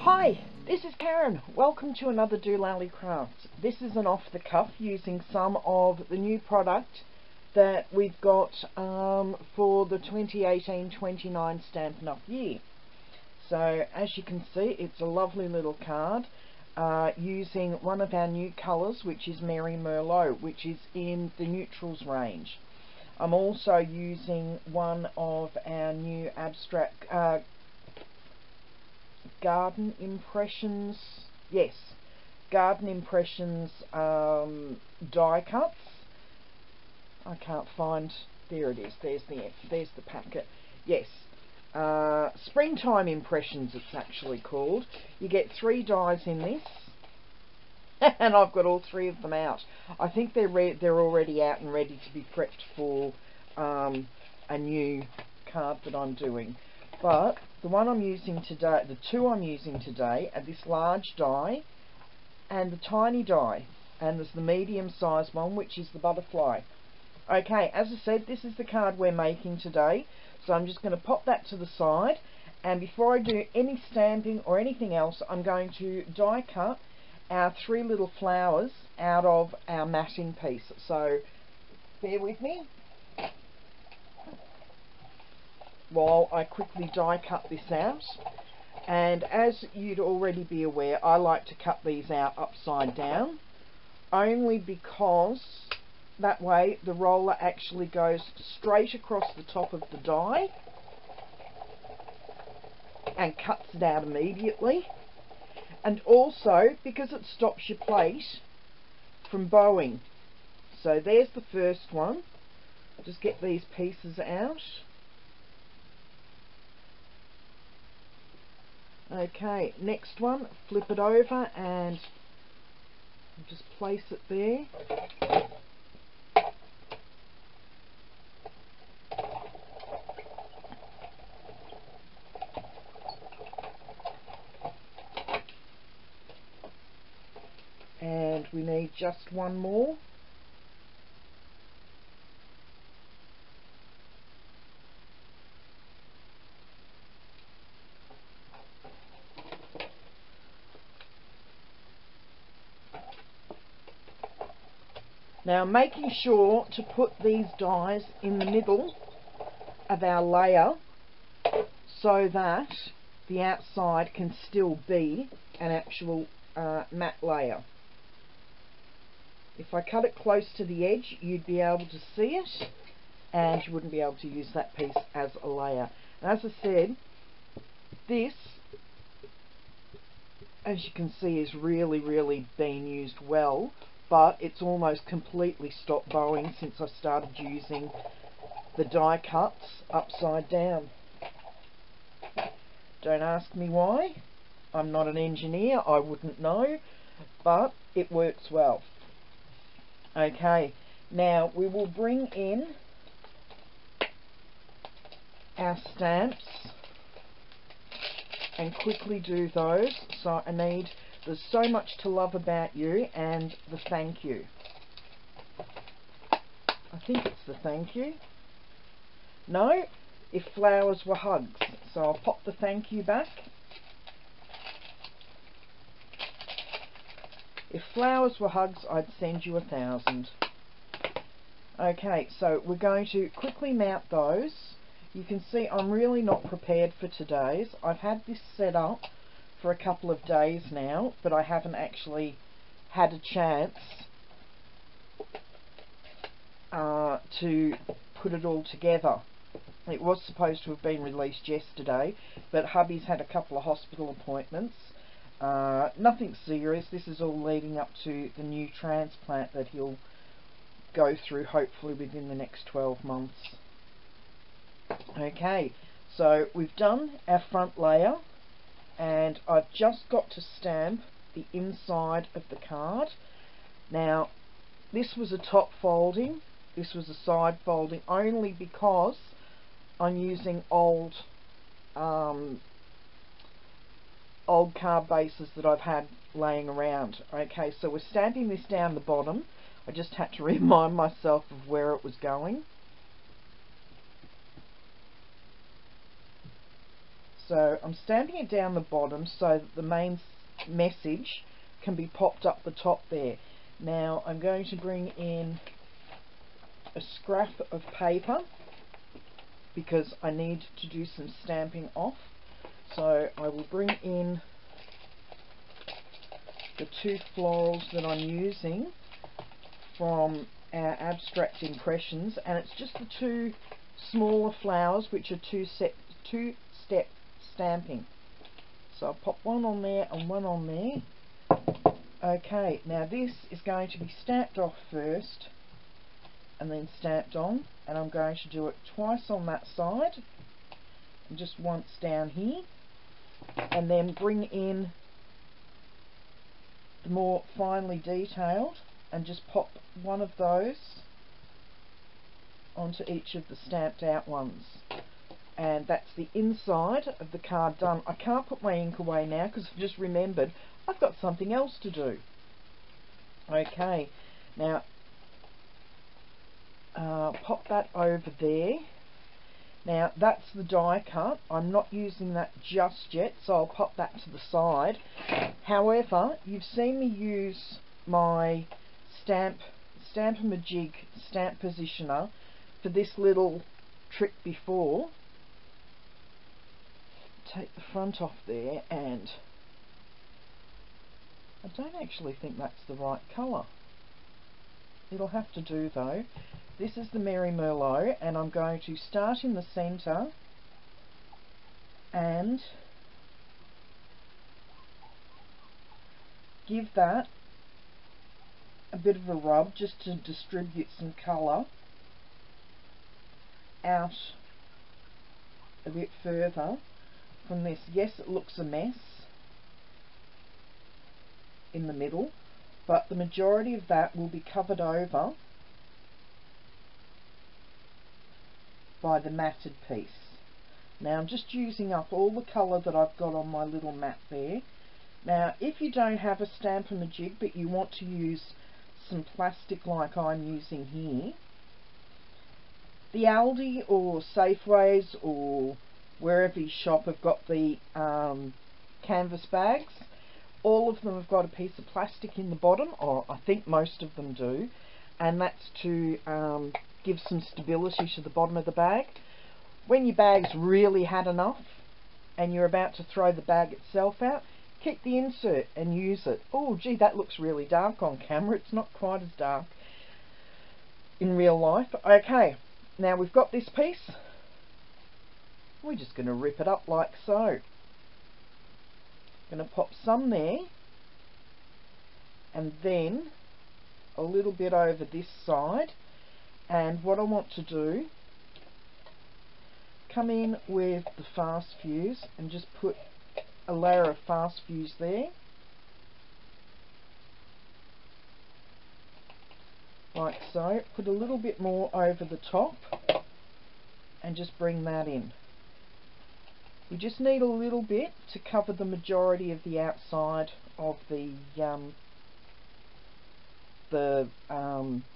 Hi, this is Karen. Welcome to another dolallycrafts. This is an off-the-cuff using some of the new product that we've got for the 2018-29 Stampin' Up year. So as you can see, it's a lovely little card using one of our new colours, which is Merry Merlot, which is in the neutrals range. I'm also using one of our new abstract Garden Impressions die cuts. I can't find, there it is, there's the packet. Yes, Springtime Impressions it's actually called. You get 3 dies in this, and I've got all 3 of them out. I think they're already out and ready to be prepped for a new card that I'm doing. But the one I'm using today, the 2 I'm using today, are this large die and the tiny die, and there's the medium sized one, which is the butterfly. Okay, as I said, this is the card we're making today, so I'm just going to pop that to the side, and before I do any stamping or anything else, I'm going to die cut our 3 little flowers out of our matting piece. So bear with me while I quickly die cut this out. And as you'd already be aware, I like to cut these out upside down, only because that way the roller actually goes straight across the top of the die and cuts it out immediately, and also because it stops your plate from bowing. So there's the first one. Just get these pieces out. Okay, next one, flip it over and just place it there. And we need just one more. Now, making sure to put these dies in the middle of our layer so that the outside can still be an actual matte layer. If I cut it close to the edge, you'd be able to see it, and you wouldn't be able to use that piece as a layer. And as I said, this, as you can see, is really being used well, but it's almost completely stopped bowing since I started using the die cuts upside down. Don't ask me why. I'm not an engineer, I wouldn't know, but it works well. Okay, now we will bring in our stamps and quickly do those. So I need There's So Much to Love About You and the Thank You. I think it's the thank you. No, If Flowers Were Hugs. So I'll pop the thank you back. If flowers were hugs, I'd send you 1,000. Okay, so we're going to quickly mount those. You can see I'm really not prepared for today's. I've had this set up for a couple of days now, but I haven't actually had a chance to put it all together. It was supposed to have been released yesterday, but hubby's had a couple of hospital appointments. Nothing serious. This is all leading up to the new transplant that he'll go through hopefully within the next 12 months. Okay, so we've done our front layer, and I've just got to stamp the inside of the card. Now, this was a top folding, this was a side folding, only because I'm using old card bases that I've had laying around. Okay, so we're stamping this down the bottom. I just had to remind myself of where it was going. So I'm stamping it down the bottom so that the main message can be popped up the top there. Now I'm going to bring in a scrap of paper because I need to do some stamping off. So I will bring in the two florals that I'm using from our abstract impressions, and it's just the two smaller flowers which are two-step stamping. So I'll pop one on there and one on there. Okay, now this is going to be stamped off first and then stamped on, and I'm going to do it twice on that side and just once down here, and then bring in the more finely detailed and just pop one of those onto each of the stamped out ones. And that's the inside of the card done. I can't put my ink away now because I've just remembered I've got something else to do. Okay, now pop that over there. Now that's the die cut. I'm not using that just yet, so I'll pop that to the side. However, you've seen me use my Stampin' stamp positioner for this little trick before. Take the front off there, and I don't actually think that's the right colour. It'll have to do though. This is the Merry Merlot, and I'm going to start in the centre and give that a bit of a rub just to distribute some colour out a bit further from this. Yes, it looks a mess in the middle, but the majority of that will be covered over by the matted piece. Now I'm just using up all the colour that I've got on my little mat there. Now if you don't have a Stampin' but you want to use some plastic like I'm using here, the Aldi or Safeways or wherever you shop have got the canvas bags. All of them have got a piece of plastic in the bottom, or I think most of them do, and that's to give some stability to the bottom of the bag. When your bag's really had enough and you're about to throw the bag itself out, keep the insert and use it. Oh gee, that looks really dark on camera. It's not quite as dark in real life. Okay, now we've got this piece. We're just going to rip it up like so. Going to pop some there, and then a little bit over this side. And what I want to do, come in with the fast fuse and just put a layer of fast fuse there, like so. Put a little bit more over the top and just bring that in. We just need a little bit to cover the majority of the outside of the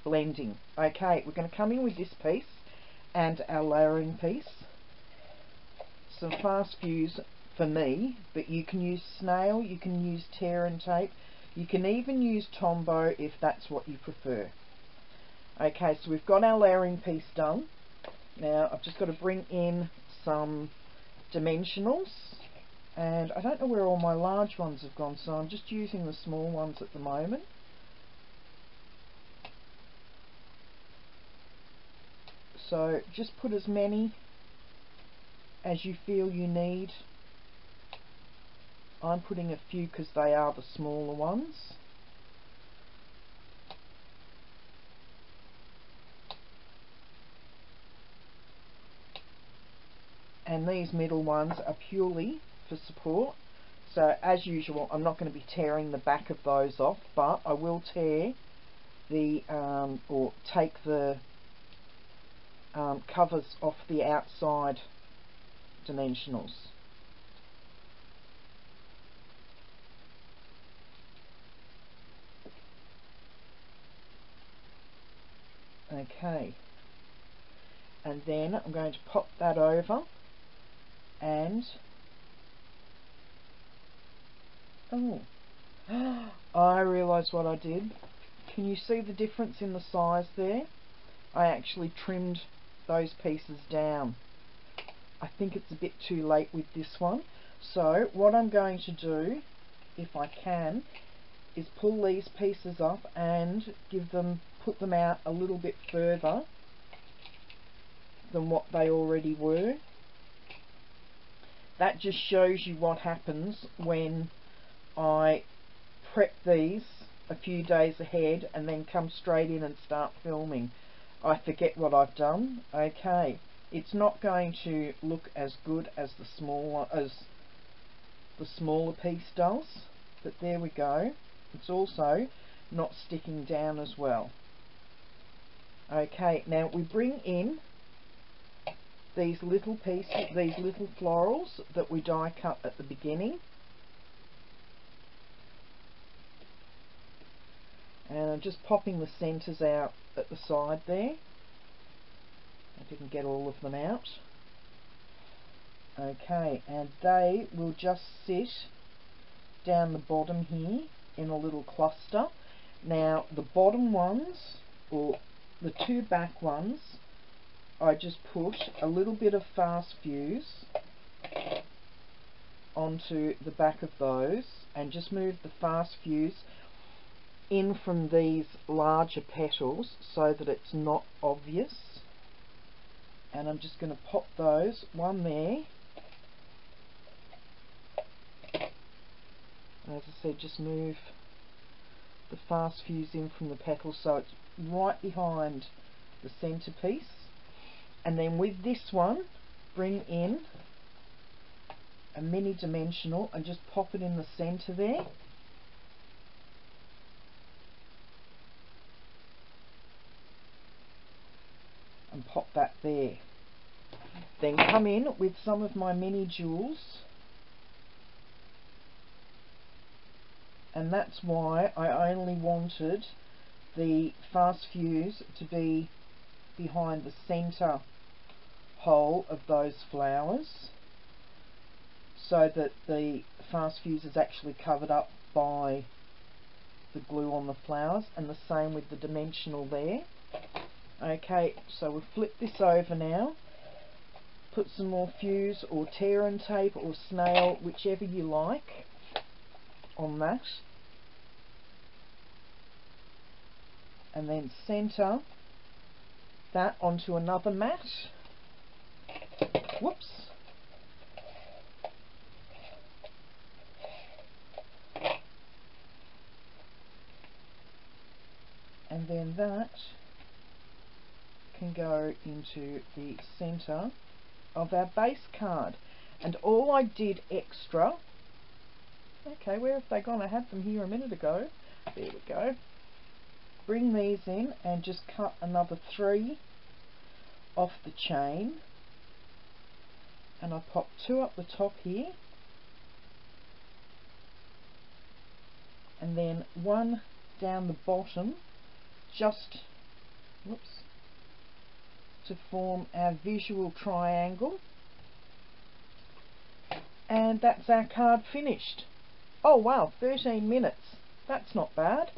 blending. Okay, we're going to come in with this piece and our layering piece. Some fast fuse for me, but you can use snail, you can use tear and tape, you can even use Tombow if that's what you prefer. Okay, so we've got our layering piece done. Now I've just got to bring in some dimensionals, and I don't know where all my large ones have gone, so I'm just using the small ones at the moment. So just put as many as you feel you need. I'm putting a few because they are the smaller ones. And these middle ones are purely for support. So as usual, I'm not going to be tearing the back of those off, but I will tear the or take the covers off the outside dimensionals. Okay, and then I'm going to pop that over and Oh, I realise what I did. Can you see the difference in the size there? I actually trimmed those pieces down. I think it's a bit too late with this one. So what I'm going to do, if I can, is pull these pieces up and put them out a little bit further than what they already were. That just shows you what happens when I prep these a few days ahead and then come straight in and start filming. I forget what I've done. Okay, it's not going to look as good as the smaller piece does, but there we go. It's also not sticking down as well. Okay, now we bring in these little pieces, these little florals that we die cut at the beginning. And I'm just popping the centres out at the side there. I didn't get all of them out. Okay, and they will just sit down the bottom here in a little cluster. Now the bottom ones, or the two back ones, I just put a little bit of fast fuse onto the back of those and just move the fast fuse in from these larger petals so that it's not obvious. And I'm just going to pop those, one there. And as I said, just move the fast fuse in from the petals so it's right behind the centerpiece. And then with this one, bring in a mini dimensional and just pop it in the center there. And pop that there. Then come in with some of my mini jewels, and that's why I only wanted the fast fuse to be behind the center hole of those flowers, so that the fast fuse is actually covered up by the glue on the flowers, and the same with the dimensional there. Okay, so we'll flip this over now, put some more fuse or tear and tape or snail, whichever you like, on that, and then centre that onto another mat. Whoops. And then that can go into the centre of our base card. And all I did extra, okay, where have they gone? I had them here a minute ago. There we go. Bring these in and just cut another 3 off the chain, and I pop 2 up the top here, and then 1 down the bottom, just, whoops, to form our visual triangle. And that's our card finished. Oh wow, 13 minutes. That's not bad.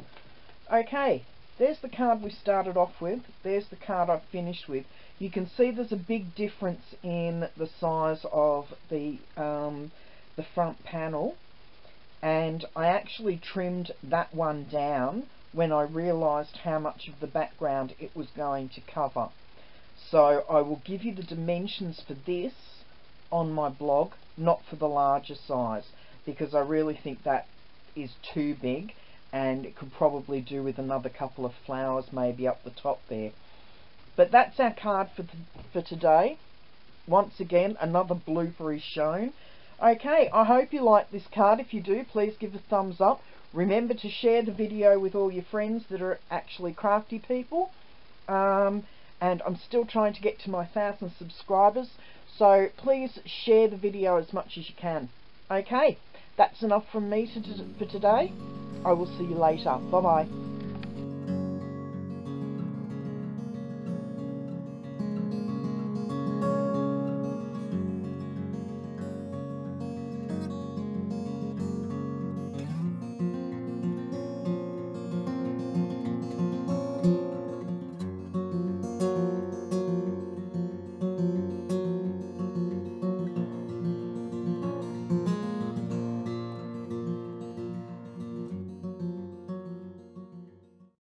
Okay, there's the card we started off with. There's the card I've finished with. You can see there's a big difference in the size of the front panel, and I actually trimmed that one down when I realised how much of the background it was going to cover. So I will give you the dimensions for this on my blog, not for the larger size, because I really think that is too big, and it could probably do with another couple of flowers maybe up the top there. But that's our card for today. Once again, another blooper is shown. Okay, I hope you like this card. If you do, please give a thumbs up. Remember to share the video with all your friends that are actually crafty people. And I'm still trying to get to my 1,000 subscribers, so please share the video as much as you can. Okay, that's enough from me for today. I will see you later. Bye bye.